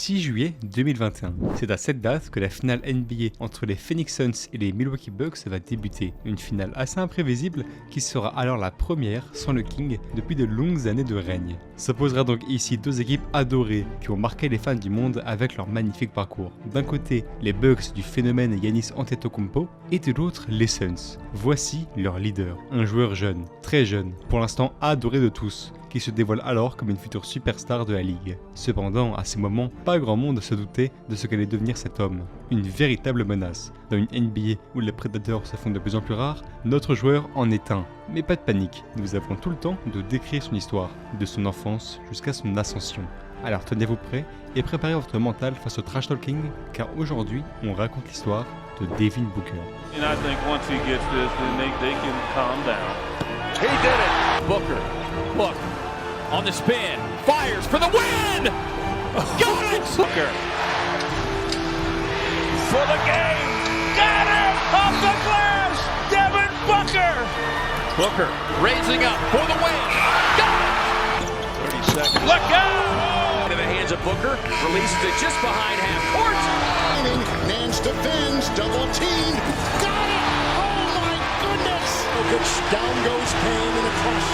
6 juillet 2021. C'est à cette date que la finale NBA entre les Phoenix Suns et les Milwaukee Bucks va débuter. Une finale assez imprévisible qui sera alors la première sans le King depuis de longues années de règne. S'opposera donc ici deux équipes adorées qui ont marqué les fans du monde avec leur magnifique parcours. D'un côté, les Bucks du phénomène Giannis Antetokounmpo et de l'autre, les Suns. Voici leur leader, un joueur jeune, très jeune, pour l'instant adoré de tous, qui se dévoile alors comme une future superstar de la ligue. Cependant, à ce moment, pas grand monde se doutait de ce qu'allait devenir cet homme. Une véritable menace. Dans une NBA où les prédateurs se font de plus en plus rares, notre joueur en est un. Mais pas de panique, nous avons tout le temps de décrire son histoire, de son enfance jusqu'à son ascension. Alors tenez-vous prêts et préparez votre mental face au trash talking, car aujourd'hui, on raconte l'histoire de Devin Booker. And I think once he gets this, then they can calm down. He did it! Booker, look, on the spin, fires for the win! Got it! Booker. For the game! Got it! Off the glass! Devin Booker! Booker raising up for the win! Got it! 30 seconds. Look out! In the hands of Booker, releases it just behind half court. Nance defends, double team. Got it! Oh my goodness! Down goes Payne in a crush.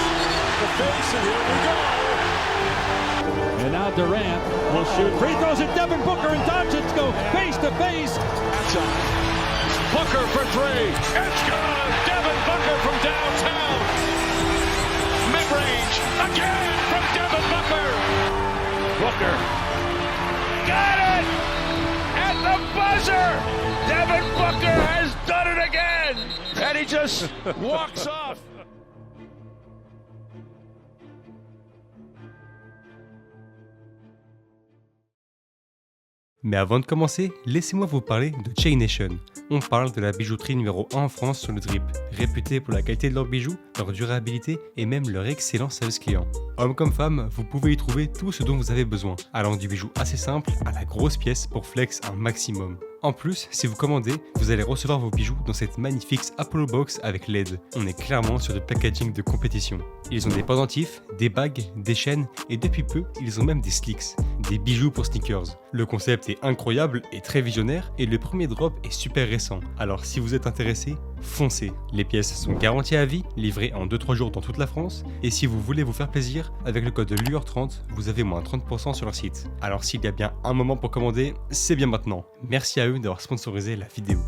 The face, and here we go. And now Durant will shoot free throws at Devin Booker and Doncic go face to face. Booker for three. It's good. Devin Booker from downtown. Mid-range again from Devin Booker. Booker got it at the buzzer. Devin Booker has done it again, and he just walks off. Mais avant de commencer, laissez-moi vous parler de Chain Nation. On parle de la bijouterie numéro 1 en France sur le drip, réputée pour la qualité de leurs bijoux, leur durabilité et même leur excellent service client. Hommes comme femmes, vous pouvez y trouver tout ce dont vous avez besoin, allant du bijou assez simple à la grosse pièce pour flex un maximum. En plus, si vous commandez, vous allez recevoir vos bijoux dans cette magnifique Apollo Box avec LED. On est clairement sur du packaging de compétition. Ils ont des pendentifs, des bagues, des chaînes et depuis peu, ils ont même des slicks, des bijoux pour sneakers. Le concept est incroyable et très visionnaire et le premier drop est super récent. Alors si vous êtes intéressé, foncez. Les pièces sont garanties à vie, livrées en 2-3 jours dans toute la France et si vous voulez vous faire plaisir, avec le code LUR30, vous avez moins 30% sur leur site. Alors s'il y a bien un moment pour commander, c'est bien maintenant. Merci à eux d'avoir sponsorisé la vidéo.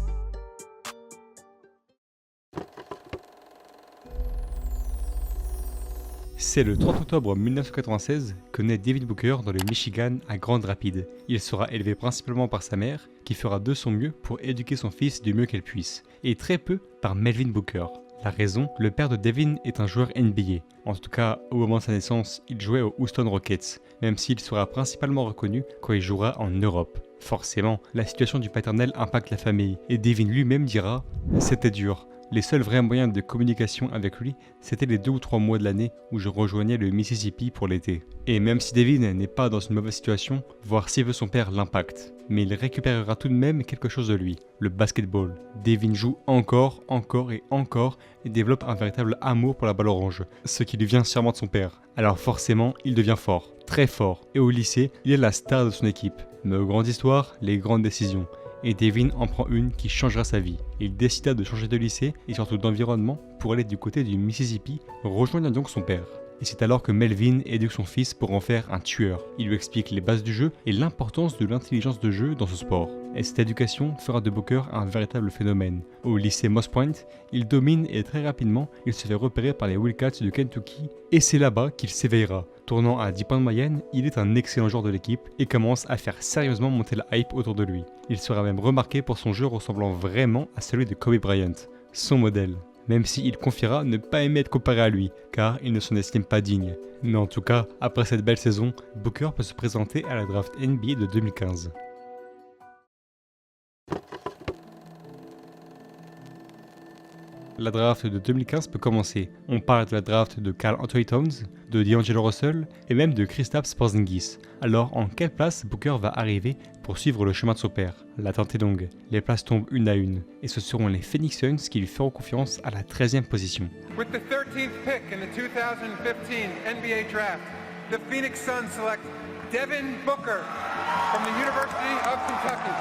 C'est le 30 octobre 1996 que naît Devin Booker dans le Michigan à Grand Rapids. Il sera élevé principalement par sa mère, qui fera de son mieux pour éduquer son fils du mieux qu'elle puisse, et très peu par Melvin Booker. La raison, le père de Devin est un joueur NBA. En tout cas, au moment de sa naissance, il jouait aux Houston Rockets, même s'il sera principalement reconnu quand il jouera en Europe. Forcément, la situation du paternel impacte la famille, et Devin lui-même dira « C'était dur ». Les seuls vrais moyens de communication avec lui, c'était les 2 ou 3 mois de l'année où je rejoignais le Mississippi pour l'été. Et même si Devin n'est pas dans une mauvaise situation, voir si veut son père l'impacte. Mais il récupérera tout de même quelque chose de lui, le basketball. Devin joue encore et développe un véritable amour pour la balle orange, ce qui lui vient sûrement de son père. Alors forcément, il devient fort, très fort, et au lycée, il est la star de son équipe. Mais aux grandes histoires, les grandes décisions. Et Devin en prend une qui changera sa vie. Il décida de changer de lycée et surtout d'environnement pour aller du côté du Mississippi, rejoignant donc son père. Et c'est alors que Melvin éduque son fils pour en faire un tueur. Il lui explique les bases du jeu et l'importance de l'intelligence de jeu dans ce sport. Et cette éducation fera de Booker un véritable phénomène. Au lycée Moss Point, il domine et très rapidement, il se fait repérer par les Wildcats de Kentucky et c'est là-bas qu'il s'éveillera. Tournant à 10 points de moyenne, il est un excellent joueur de l'équipe et commence à faire sérieusement monter la hype autour de lui. Il sera même remarqué pour son jeu ressemblant vraiment à celui de Kobe Bryant, son modèle. Même s'il confiera ne pas aimer être comparé à lui, car il ne s'en estime pas digne. Mais en tout cas, après cette belle saison, Booker peut se présenter à la draft NBA de 2015. La draft de 2015 peut commencer. On parle de la draft de Karl Anthony Towns, de D'Angelo Russell et même de Kristaps Porzingis. Alors en quelle place Booker va arriver pour suivre le chemin de son père? L'attente est longue, les places tombent une à une et ce seront les Phoenix Suns qui lui feront confiance à la 13e position. With the 13th pick in the 2015 NBA draft, the Phoenix Suns select Devin Booker from the University of Kentucky.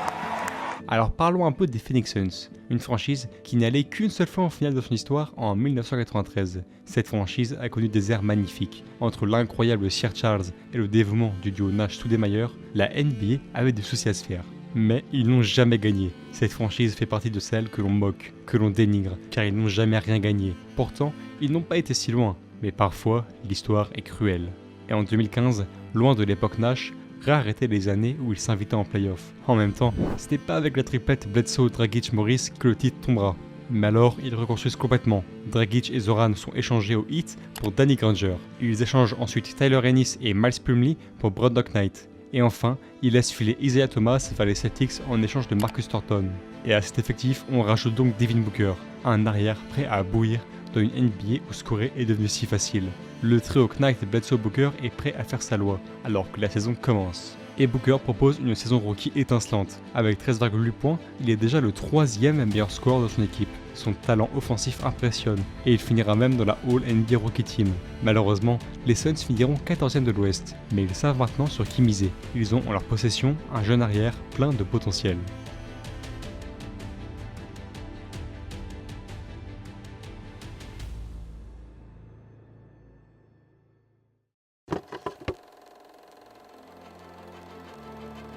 Alors parlons un peu des Phoenix Suns, une franchise qui n'est allée qu'une seule fois en finale de son histoire en 1993. Cette franchise a connu des ères magnifiques. Entre l'incroyable Sir Charles et le dévouement du duo Nash-Stoudemire, la NBA avait des soucis à se faire. Mais ils n'ont jamais gagné. Cette franchise fait partie de celles que l'on moque, que l'on dénigre, car ils n'ont jamais rien gagné. Pourtant, ils n'ont pas été si loin, mais parfois, l'histoire est cruelle. Et en 2015, loin de l'époque Nash, rares étaient les années où il s'invitait en playoff. En même temps, ce n'est pas avec la triplette Bledsoe, Dragic, Morris que le titre tombera. Mais alors, ils reconstruisent complètement. Dragic et Zoran sont échangés au Heat pour Danny Granger. Ils échangent ensuite Tyler Ennis et Miles Plumlee pour Broddock Knight. Et enfin, ils laissent filer Isaiah Thomas vers les Celtics en échange de Marcus Thornton. Et à cet effectif, on rajoute donc Devin Booker, un arrière prêt à bouillir dans une NBA où scorer est devenu si facile. Le trio Knight et Bledsoe-Booker est prêt à faire sa loi, alors que la saison commence. Et Booker propose une saison rookie étincelante. Avec 13,8 points, il est déjà le 3e meilleur scoreur de son équipe. Son talent offensif impressionne, et il finira même dans la All-NBA Rookie Team. Malheureusement, les Suns finiront 14e de l'Ouest, mais ils savent maintenant sur qui miser. Ils ont en leur possession un jeune arrière plein de potentiel.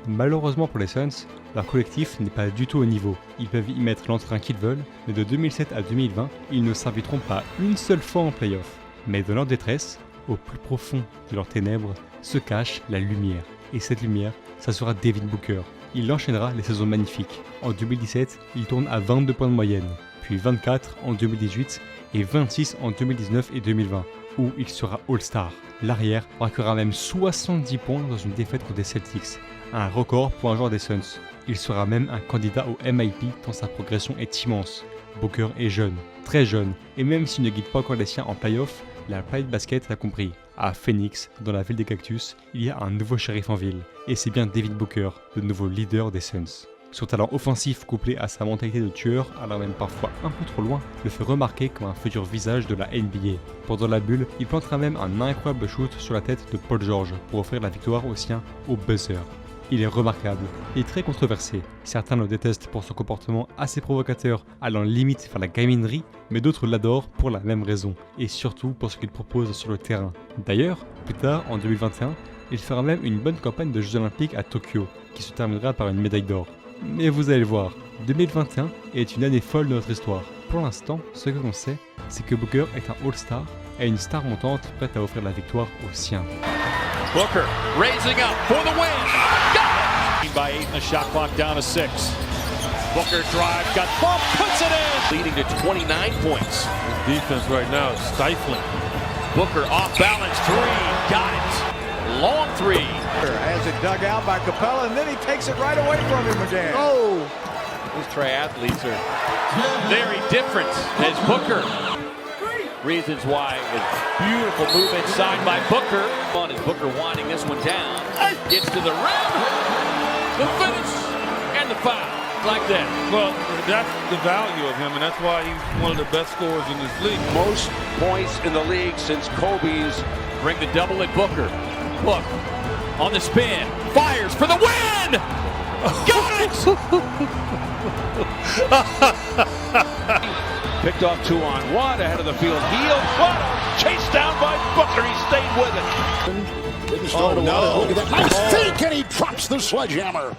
Malheureusement pour les Suns, leur collectif n'est pas du tout au niveau. Ils peuvent y mettre l'entrain qu'ils veulent, mais de 2007 à 2020, ils ne s'arbitreront pas une seule fois en playoff. Mais dans leur détresse, au plus profond de leurs ténèbres, se cache la lumière. Et cette lumière, ça sera Devin Booker. Il enchaînera les saisons magnifiques. En 2017, il tourne à 22 points de moyenne, puis 24 en 2018 et 26 en 2019 et 2020, où il sera All-Star. L'arrière marquera même 70 points dans une défaite contre les Celtics, un record pour un joueur des Suns. Il sera même un candidat au MIP tant sa progression est immense. Booker est jeune, très jeune, et même s'il ne guide pas encore les siens en playoff, la Planet Basket l'a compris. À Phoenix, dans la ville des cactus, il y a un nouveau shérif en ville, et c'est bien Devin Booker, le nouveau leader des Suns. Son talent offensif couplé à sa mentalité de tueur, alors même parfois un peu trop loin, le fait remarquer comme un futur visage de la NBA. Pendant la bulle, il plantera même un incroyable shoot sur la tête de Paul George pour offrir la victoire aux siens au buzzer. Il est remarquable et très controversé. Certains le détestent pour son comportement assez provocateur, allant limite vers la gaminerie, mais d'autres l'adorent pour la même raison, et surtout pour ce qu'il propose sur le terrain. D'ailleurs, plus tard, en 2021, il fera même une bonne campagne de Jeux Olympiques à Tokyo, qui se terminera par une médaille d'or. Mais vous allez le voir, 2021 est une année folle de notre histoire. Pour l'instant, ce que l'on sait, c'est que Booker est un All-Star et une star montante prête à offrir la victoire aux siens. Booker raising up for the win. Got it! By 8 and the shot clock down to 6. Booker drive, got bump, puts it in. Leading to 29 points. His defense right now is stifling. Booker off balance, 3, got it. Long 3. Has it dug out by Capella, and then he takes it right away from him again. Oh! These triathletes are very different as Booker. Reasons why with beautiful move inside by Booker. On is Booker winding this one down. Gets to the rim. The finish and the foul. Like that. Well, that's the value of him, and that's why he's one of the best scorers in this league. Most points in the league since Kobe's. Bring the double at Booker. Look, on the spin. Fires for the win! Got it! Picked off 2-on-1 ahead of the field. Heel, chased down by Booker. He stayed with it. Didn't start a while. Look at that nice fake, and he drops the sledgehammer.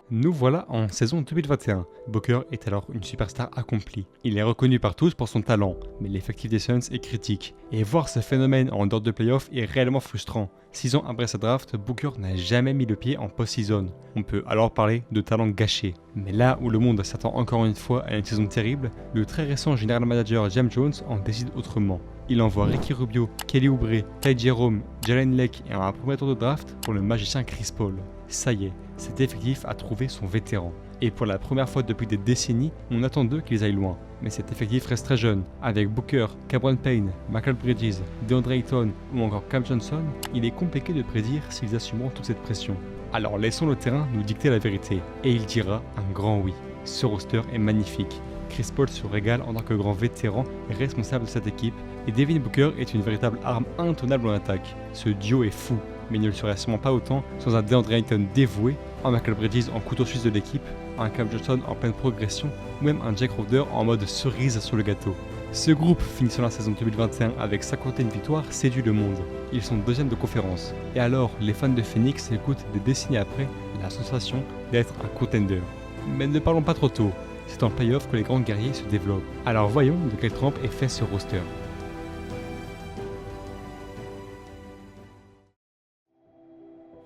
Nous voilà en saison 2021. Booker est alors une superstar accomplie. Il est reconnu par tous pour son talent, mais l'effectif des Suns est critique. Et voir ce phénomène en dehors de playoff est réellement frustrant. 6 ans après sa draft, Booker n'a jamais mis le pied en post-season. On peut alors parler de talent gâché. Mais là où le monde s'attend encore une fois à une saison terrible, le très récent general manager James Jones en décide autrement. Il envoie Ricky Rubio, Kelly Oubre, Ty Jerome, Jalen Lake et un premier tour de draft pour le magicien Chris Paul. Ça y est, cet effectif a trouvé son vétéran. Et pour la première fois depuis des décennies, on attend d'eux qu'ils aillent loin. Mais cet effectif reste très jeune. Avec Booker, Cameron Payne, Michael Bridges, DeAndre Ayton ou encore Cam Johnson, il est compliqué de prédire s'ils assumeront toute cette pression. Alors laissons le terrain nous dicter la vérité. Et il dira un grand oui. Ce roster est magnifique. Chris Paul se régale en tant que grand vétéran responsable de cette équipe, et Devin Booker est une véritable arme intenable en attaque. Ce duo est fou, mais il ne le serait sûrement pas autant sans un DeAndre Ayton dévoué, un Michael Bridges en couteau suisse de l'équipe, un Cam Johnson en pleine progression, ou même un Jack Crowder en mode cerise sur le gâteau. Ce groupe, finissant la saison 2021 avec 51 victoires, séduit le monde. Ils sont deuxièmes de conférence. Et alors, les fans de Phoenix écoutent des décennies après la sensation d'être un contender. Mais ne parlons pas trop tôt, c'est en playoff que les grands guerriers se développent. Alors voyons de quelle trempe est fait ce roster.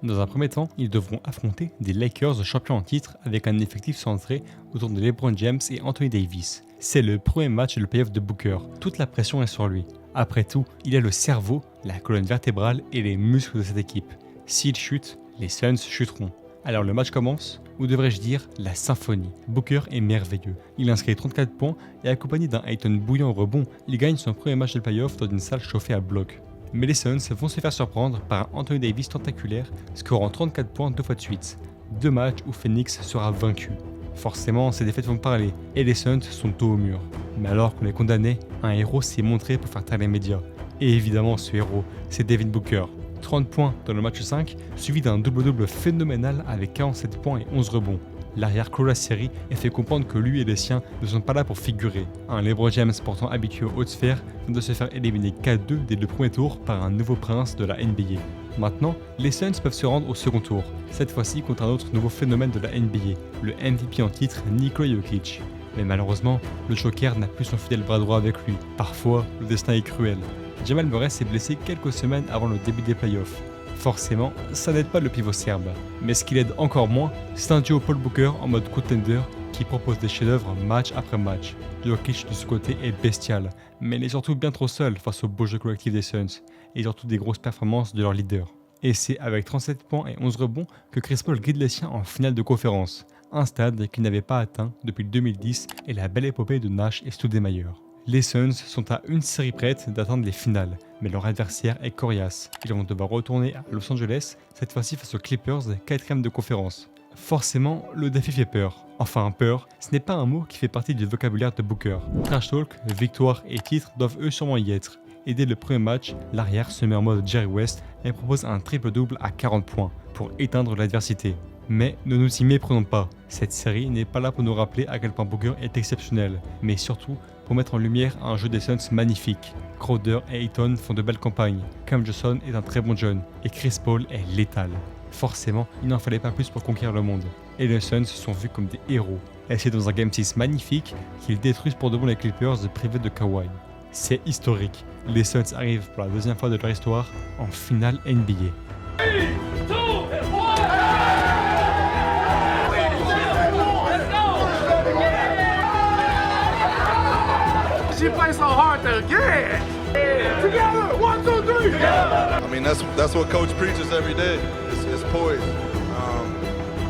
Dans un premier temps, ils devront affronter des Lakers champions en titre avec un effectif centré autour de LeBron James et Anthony Davis. C'est le premier match de playoff de Booker, toute la pression est sur lui. Après tout, il a le cerveau, la colonne vertébrale et les muscles de cette équipe. S'il chute, les Suns chuteront. Alors le match commence, ou devrais-je dire la symphonie. Booker est merveilleux. Il inscrit 34 points et accompagné d'un Ayton bouillant au rebond, il gagne son premier match de playoff dans une salle chauffée à bloc. Mais les Suns vont se faire surprendre par un Anthony Davis tentaculaire, scorant 34 points 2 fois de suite. 2 matchs où Phoenix sera vaincu. Forcément, ces défaites vont parler, et les Suns sont dos au mur. Mais alors qu'on est condamné, un héros s'est montré pour faire taire les médias. Et évidemment, ce héros, c'est Devin Booker. 30 points dans le match 5, suivi d'un double-double phénoménal avec 47 points et 11 rebonds. L'arrière clôt la série et fait comprendre que lui et les siens ne sont pas là pour figurer. Un LeBron James pourtant habitué aux hautes sphères vient de se faire éliminer 4-2 dès le premier tour par un nouveau prince de la NBA. Maintenant, les Suns peuvent se rendre au second tour, cette fois-ci contre un autre nouveau phénomène de la NBA, le MVP en titre Nikola Jokic. Mais malheureusement, le Joker n'a plus son fidèle bras droit avec lui. Parfois, le destin est cruel. Jamal Murray s'est blessé quelques semaines avant le début des playoffs. Forcément, ça n'aide pas le pivot serbe. Mais ce qui l'aide encore moins, c'est un duo Paul Booker en mode contender qui propose des chefs-d'œuvre match après match. Jokic de ce côté est bestial, mais il est surtout bien trop seul face au beau jeu collectif des Suns, et surtout des grosses performances de leur leader. Et c'est avec 37 points et 11 rebonds que Chris Paul guide les siens en finale de conférence, un stade qu'il n'avait pas atteint depuis 2010 et la belle épopée de Nash et Stoudemire. Les Suns sont à une série prête d'atteindre les finales, mais leur adversaire est coriace. Ils vont devoir retourner à Los Angeles, cette fois-ci face aux Clippers, 4e de conférence. Forcément, le défi fait peur. Enfin, peur, ce n'est pas un mot qui fait partie du vocabulaire de Booker. Trash talk, victoire et titre doivent eux sûrement y être. Et dès le premier match, l'arrière se met en mode Jerry West et propose un triple-double à 40 points pour éteindre l'adversité. Mais ne nous y méprenons pas, cette série n'est pas là pour nous rappeler à quel point Booker est exceptionnel, mais surtout pour mettre en lumière un jeu des Suns magnifique. Crowder et Ayton font de belles campagnes, Cam Johnson est un très bon jeune, et Chris Paul est létal. Forcément, il n'en fallait pas plus pour conquérir le monde, et les Suns sont vus comme des héros. Et c'est dans un Game 6 magnifique qu'ils détruisent pour de bon les Clippers privés de Kawhi. C'est historique, les Suns arrivent pour la deuxième fois de leur histoire en finale NBA. 3, 2, 1. She plays so hard to get. Together, 1, 2, 3. I mean, that's what Coach preaches every day. It's poise.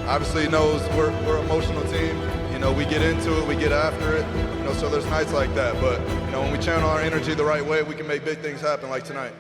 Obviously, he knows we're an emotional team. You know, we get into it, we get after it. You know, so there's nights like that. But you know, when we channel our energy the right way, we can make big things happen, like tonight.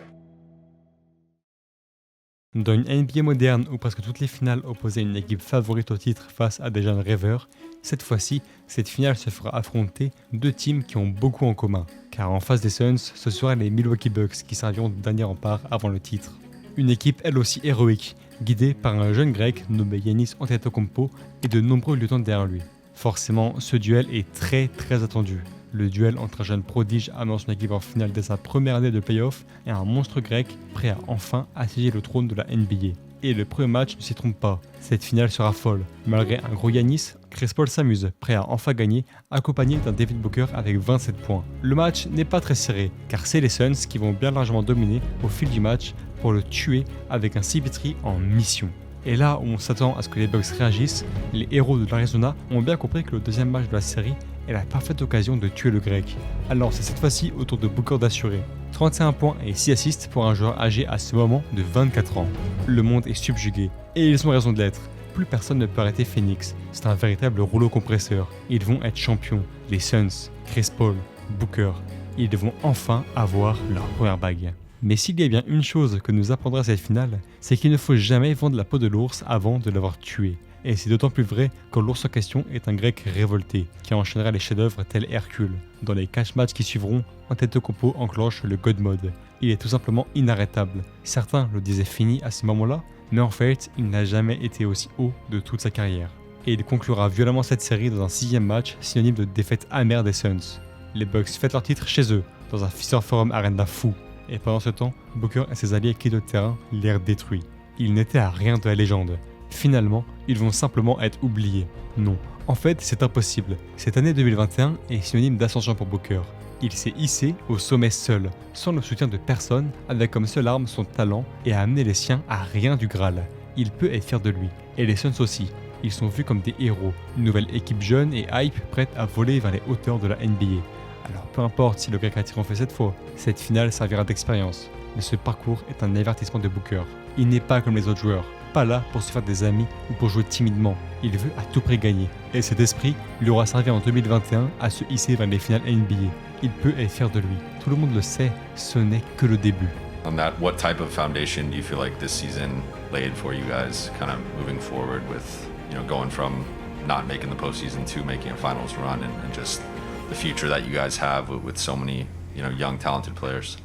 Dans une NBA moderne où presque toutes les finales opposaient une équipe favorite au titre face à des jeunes rêveurs, cette fois-ci, cette finale se fera affronter deux teams qui ont beaucoup en commun. Car en face des Suns, ce sera les Milwaukee Bucks qui serviront de dernier rempart avant le titre. Une équipe elle aussi héroïque, guidée par un jeune grec nommé Giannis Antetokounmpo et de nombreux luttants derrière lui. Forcément, ce duel est très attendu. Le duel entre un jeune prodige amenant son équipe en finale dès sa première année de playoff et un monstre grec prêt à enfin assiéger le trône de la NBA. Et le premier match ne s'y trompe pas, cette finale sera folle. Malgré un gros Giannis, Chris Paul s'amuse, prêt à enfin gagner, accompagné d'un Devin Booker avec 27 points. Le match n'est pas très serré, car c'est les Suns qui vont bien largement dominer au fil du match pour le tuer avec un CP3 en mission. Et là où on s'attend à ce que les Bucks réagissent, les héros de l'Arizona ont bien compris que le deuxième match de la série est la parfaite occasion de tuer le grec. Alors c'est cette fois-ci au tour de Booker d'assurer. 31 points et 6 assists pour un joueur âgé à ce moment de 24 ans. Le monde est subjugué, et ils ont raison de l'être. Plus personne ne peut arrêter Phoenix, c'est un véritable rouleau compresseur. Ils vont être champions, les Suns, Chris Paul, Booker. Ils vont enfin avoir leur première bague. Mais s'il y a bien une chose que nous apprendra cette finale, c'est qu'il ne faut jamais vendre la peau de l'ours avant de l'avoir tué. Et c'est d'autant plus vrai quand l'ours en question est un grec révolté, qui enchaînera les chefs-d'œuvre tels Hercule. Dans les 4 matchs qui suivront, Antetokounmpo enclenche le God Mode. Il est tout simplement inarrêtable. Certains le disaient fini à ce moment-là, mais en fait, il n'a jamais été aussi haut de toute sa carrière. Et il conclura violemment cette série dans un 6e match, synonyme de défaite amère des Suns. Les Bucks fêtent leur titre chez eux, dans un Fiserv Forum Arena fou. Et pendant ce temps, Booker et ses alliés quittent le terrain, l'air détruit. Ils n'étaient à rien de la légende. Finalement, ils vont simplement être oubliés. Non, en fait, c'est impossible. Cette année 2021 est synonyme d'ascension pour Booker. Il s'est hissé au sommet seul, sans le soutien de personne, avec comme seule arme son talent et a amené les siens à rien du Graal. Il peut être fier de lui, et les Suns aussi. Ils sont vus comme des héros, une nouvelle équipe jeune et hype prête à voler vers les hauteurs de la NBA. Alors peu importe si le grec a triomphé cette fois, cette finale servira d'expérience. Mais ce parcours est un avertissement de Booker. Il n'est pas comme les autres joueurs, pas là pour se faire des amis ou pour jouer timidement. Il veut à tout prix gagner. Et cet esprit lui aura servi en 2021 à se hisser vers les finales NBA. Il peut être fier de lui. Tout le monde le sait, ce n'est que le début. On that, what type of foundation do you feel like this season laid for you guys, kind of moving forward with, going from not making the postseason to making a finals run, and just the future that you guys have with so many, young, talented players?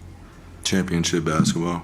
Championship basketball.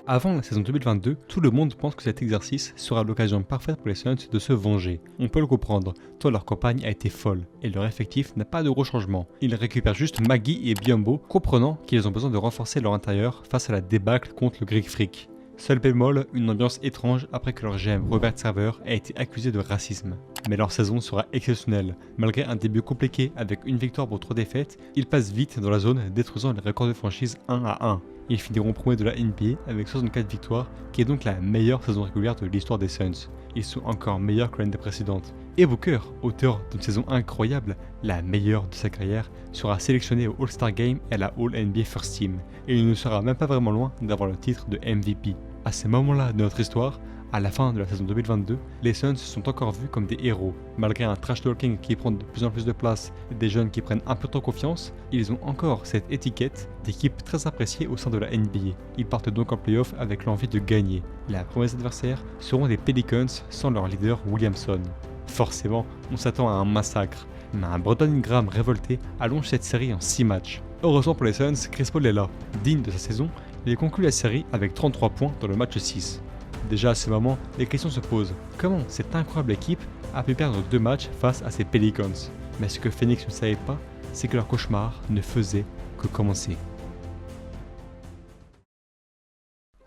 Avant la saison 2022, tout le monde pense que cet exercice sera l'occasion parfaite pour les Suns de se venger. On peut le comprendre, tant leur campagne a été folle, et leur effectif n'a pas de gros changements. Ils récupèrent juste Maggie et Biyombo, comprenant qu'ils ont besoin de renforcer leur intérieur face à la débâcle contre le Greek Freak. Seul bémol, une ambiance étrange après que leur GM Robert Sarver ait été accusé de racisme. Mais leur saison sera exceptionnelle. Malgré un début compliqué avec une victoire pour 3 défaites, ils passent vite dans la zone, détruisant les records de franchise 1-1. Ils finiront premiers de la NBA avec 64 victoires, qui est donc la meilleure saison régulière de l'histoire des Suns. Ils sont encore meilleurs que l'année précédente. Et Booker, auteur d'une saison incroyable, la meilleure de sa carrière, sera sélectionné au All-Star Game et à la All-NBA First Team. Et il ne sera même pas vraiment loin d'avoir le titre de MVP. À ce moment-là de notre histoire, à la fin de la saison 2022, les Suns sont encore vus comme des héros. Malgré un trash talking qui prend de plus en plus de place et des jeunes qui prennent un peu trop confiance, ils ont encore cette étiquette d'équipe très appréciée au sein de la NBA. Ils partent donc en playoff avec l'envie de gagner. Les premiers adversaires seront les Pelicans sans leur leader Williamson. Forcément, on s'attend à un massacre, mais un Brandon Ingram révolté allonge cette série en 6 matchs. Heureusement pour les Suns, Chris Paul est là. Digne de sa saison, il conclut la série avec 33 points dans le match 6. Déjà à ce moment, les questions se posent. Comment cette incroyable équipe a pu perdre 2 matchs face à ces Pelicans? Mais ce que Phoenix ne savait pas, c'est que leur cauchemar ne faisait que commencer.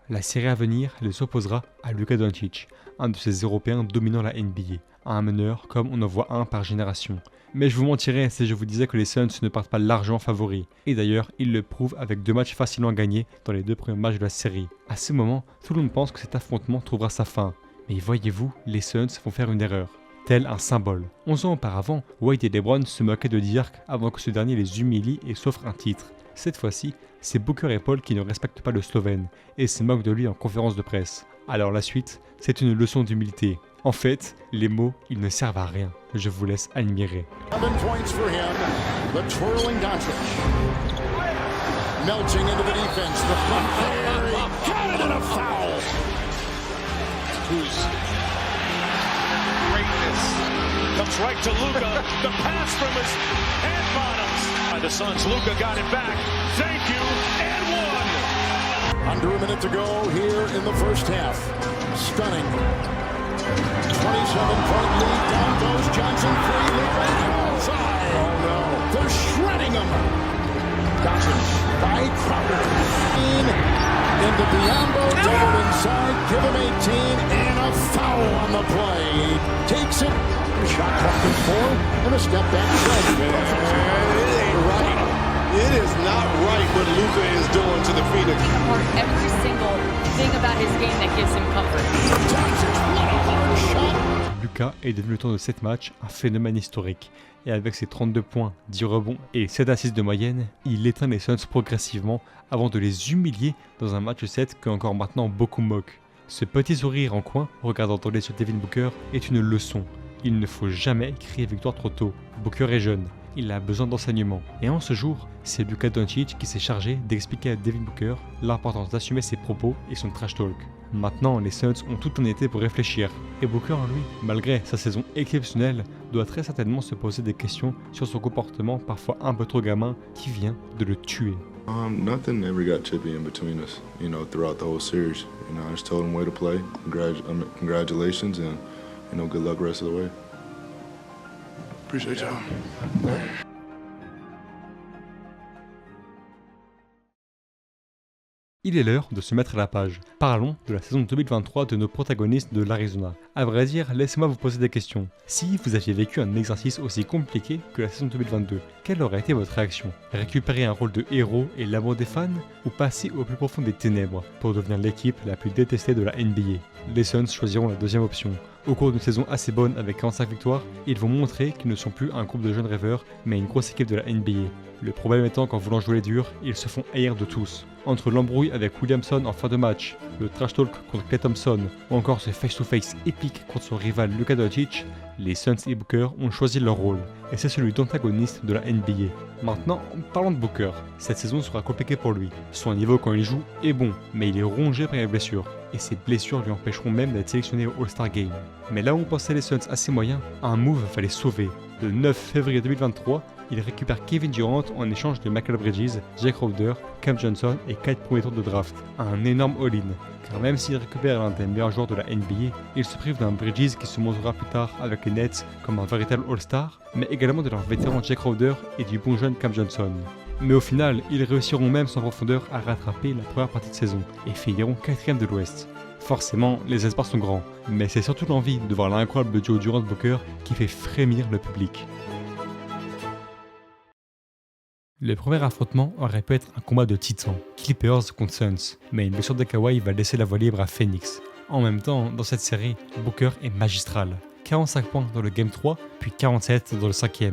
La série à venir les opposera à Luka Doncic, un de ces Européens dominant la NBA, un meneur comme on en voit un par génération. Mais je vous mentirais si je vous disais que les Suns ne partent pas largement favoris. Et d'ailleurs, ils le prouvent avec 2 matchs facilement gagnés dans les 2 premiers matchs de la série. À ce moment, tout le monde pense que cet affrontement trouvera sa fin. Mais voyez-vous, les Suns vont faire une erreur. Tel un symbole. 11 ans auparavant, Wade et LeBron se moquaient de Dirk avant que ce dernier les humilie et s'offre un titre. Cette fois-ci, c'est Booker et Paul qui ne respectent pas le Slovène et se moquent de lui en conférence de presse. Alors la suite, c'est une leçon d'humilité. En fait, les mots, ils ne servent à rien. Je vous laisse admirer. 7 points for him, the twirling Doncic. Melting into the defense, the front there, he got it and a foul. Who's greatness comes right to Luka. The pass from his hand bottoms. The Suns, Luka got it back. Thank you, and one. Under a minute to go here in the first half. Stunning. 27-point lead, down goes Johnson, free, outside. Oh no, they're shredding him. Doncic by Crowder. Into Biyombo, doubled inside, give him 18, and a foul on the play. He takes it, shot clock at 4, and a step back shot. It ain't right. It is not right what Luka is doing to the Phoenix. Every single thing about his game that gives him comfort. Doncic, what a hard shot. Luka est devenu le temps de 7 matchs un phénomène historique. Et avec ses 32 points, 10 rebonds et 7 assists de moyenne, il éteint les Suns progressivement avant de les humilier dans un match 7 que encore maintenant beaucoup moquent. Ce petit sourire en coin, regardant les yeux de Devin Booker, est une leçon. Il ne faut jamais crier victoire trop tôt. Booker est jeune, il a besoin d'enseignement. Et en ce jour, c'est Luka Doncic qui s'est chargé d'expliquer à Devin Booker l'importance d'assumer ses propos et son trash talk. Maintenant, les Suns ont tout un été pour réfléchir. Et Booker, lui, malgré sa saison exceptionnelle, doit très certainement se poser des questions sur son comportement parfois un peu trop gamin qui vient de le tuer. Nothing ever got chippy in between us, throughout the whole series. I just told him way to play. Congratulations and, good luck the rest of the way. Appreciate y'all. Il est l'heure de se mettre à la page. Parlons de la saison 2023 de nos protagonistes de l'Arizona. À vrai dire, laissez-moi vous poser des questions. Si vous aviez vécu un exercice aussi compliqué que la saison 2022, quelle aurait été votre réaction? Récupérer un rôle de héros et l'amour des fans? Ou passer au plus profond des ténèbres pour devenir l'équipe la plus détestée de la NBA? Les Suns choisiront la deuxième option. Au cours d'une saison assez bonne avec 45 victoires, ils vont montrer qu'ils ne sont plus un groupe de jeunes rêveurs, mais une grosse équipe de la NBA. Le problème étant qu'en voulant jouer les durs, ils se font haïr de tous. Entre l'embrouille avec Williamson en fin de match, le trash talk contre Klay Thompson, ou encore ce face-to-face épique contre son rival Luka Doncic, les Suns et Booker ont choisi leur rôle, et c'est celui d'antagoniste de la NBA. Maintenant, parlons de Booker. Cette saison sera compliquée pour lui. Son niveau quand il joue est bon, mais il est rongé par les blessures, et ces blessures lui empêcheront même d'être sélectionné au All-Star Game. Mais là où on pensait les Suns assez moyens, un move fallait sauver. Le 9 février 2023, il récupère Kevin Durant en échange de Mikal Bridges, Jake Crowder, Cam Johnson et 4 premiers tours de draft. Un énorme all-in, car même s'il récupère l'un des meilleurs joueurs de la NBA, il se prive d'un Bridges qui se montrera plus tard avec les Nets comme un véritable All-Star, mais également de leur vétéran Jake Crowder et du bon jeune Cam Johnson. Mais au final, ils réussiront même sans profondeur à rattraper la première partie de saison et finiront 4e de l'Ouest. Forcément, les espoirs sont grands, mais c'est surtout l'envie de voir l'incroyable duo Durant-Booker qui fait frémir le public. Le premier affrontement aurait pu être un combat de titans, Clippers contre Suns, mais une blessure de Kawhi va laisser la voie libre à Phoenix. En même temps, dans cette série, Booker est magistral. 45 points dans le Game 3, puis 47 dans le 5e.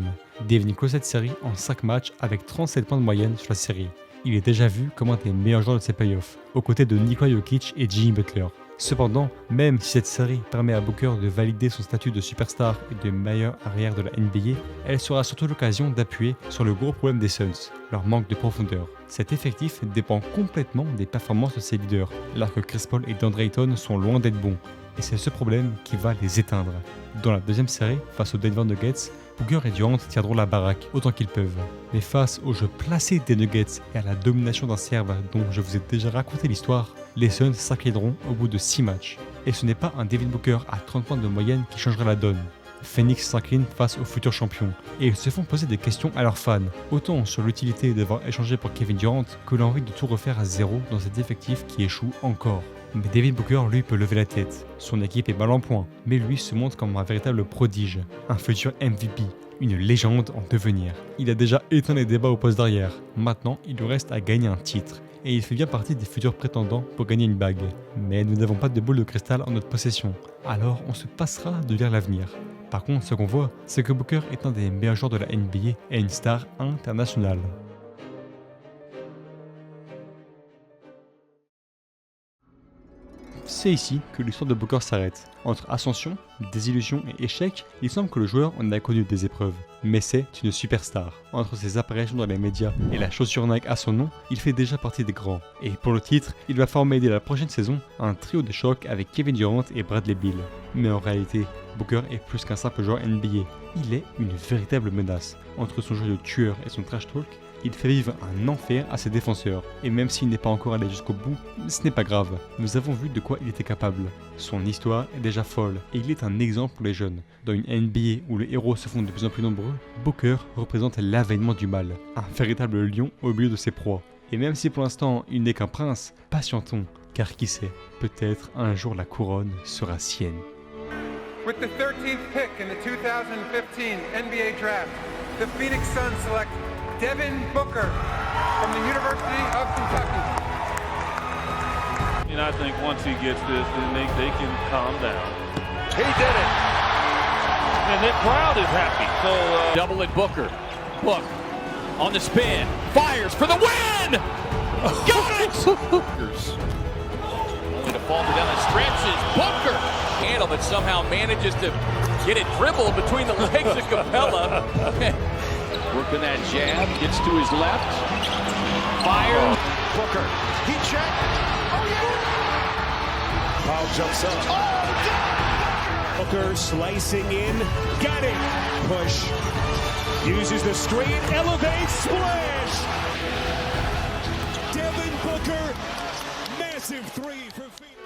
Devin clôt cette série en 5 matchs avec 37 points de moyenne sur la série. Il est déjà vu comme un des meilleurs joueurs de ses playoffs, aux côtés de Nikola Jokic et Jimmy Butler. Cependant, même si cette série permet à Booker de valider son statut de superstar et de meilleur arrière de la NBA, elle sera surtout l'occasion d'appuyer sur le gros problème des Suns, leur manque de profondeur. Cet effectif dépend complètement des performances de ses leaders, alors que Chris Paul et DeAndre Ayton sont loin d'être bons. Et c'est ce problème qui va les éteindre. Dans la deuxième série, face aux Denver Nuggets, Booker et Durant tiendront la baraque autant qu'ils peuvent. Mais face au jeu placé des Nuggets et à la domination d'un Serbe dont je vous ai déjà raconté l'histoire, les Suns s'inclineront au bout de 6 matchs. Et ce n'est pas un Devin Booker à 30 points de moyenne qui changera la donne. Phoenix s'incline face aux futurs champions, et ils se font poser des questions à leurs fans, autant sur l'utilité d'avoir échangé pour Kevin Durant que l'envie de tout refaire à zéro dans cet effectif qui échoue encore. Mais Devin Booker, lui, peut lever la tête. Son équipe est mal en point, mais lui se montre comme un véritable prodige, un futur MVP, une légende en devenir. Il a déjà éteint les débats au poste d'arrière. Maintenant, il lui reste à gagner un titre. Et il fait bien partie des futurs prétendants pour gagner une bague. Mais nous n'avons pas de boule de cristal en notre possession, alors on se passera de lire l'avenir. Par contre, ce qu'on voit, c'est que Booker est un des meilleurs joueurs de la NBA et une star internationale. C'est ici que l'histoire de Booker s'arrête. Entre ascension, désillusion et échec, il semble que le joueur en a connu des épreuves. Mais c'est une superstar. Entre ses apparitions dans les médias et la chaussure Nike à son nom, il fait déjà partie des grands. Et pour le titre, il va former dès la prochaine saison un trio de choc avec Kevin Durant et Bradley Beal. Mais en réalité, Booker est plus qu'un simple joueur NBA. Il est une véritable menace. Entre son jeu de tueur et son trash talk, il fait vivre un enfer à ses défenseurs, et même s'il n'est pas encore allé jusqu'au bout, ce n'est pas grave, nous avons vu de quoi il était capable. Son histoire est déjà folle, et il est un exemple pour les jeunes. Dans une NBA où les héros se font de plus en plus nombreux, Booker représente l'avènement du mal, un véritable lion au milieu de ses proies. Et même si pour l'instant il n'est qu'un prince, patientons, car qui sait, peut-être un jour la couronne sera sienne. With the 13th pick in the 2015 NBA Draft, the Phoenix Suns select Devin Booker from the University of Kentucky. And I think once he gets this, then they can calm down. He did it. And the crowd is happy. So double it, Booker. Book on the spin, fires for the win. Got it. Booker's going to fall down and stretches. Booker handle, but somehow manages to get it dribbled between the legs of Capella. Working that jab, gets to his left, fires. Booker, he checked. Oh, yeah! Powell jumps up. Oh, Booker slicing in, got it. Push, uses the screen, elevates, splash. Devin Booker, massive three for Phoenix.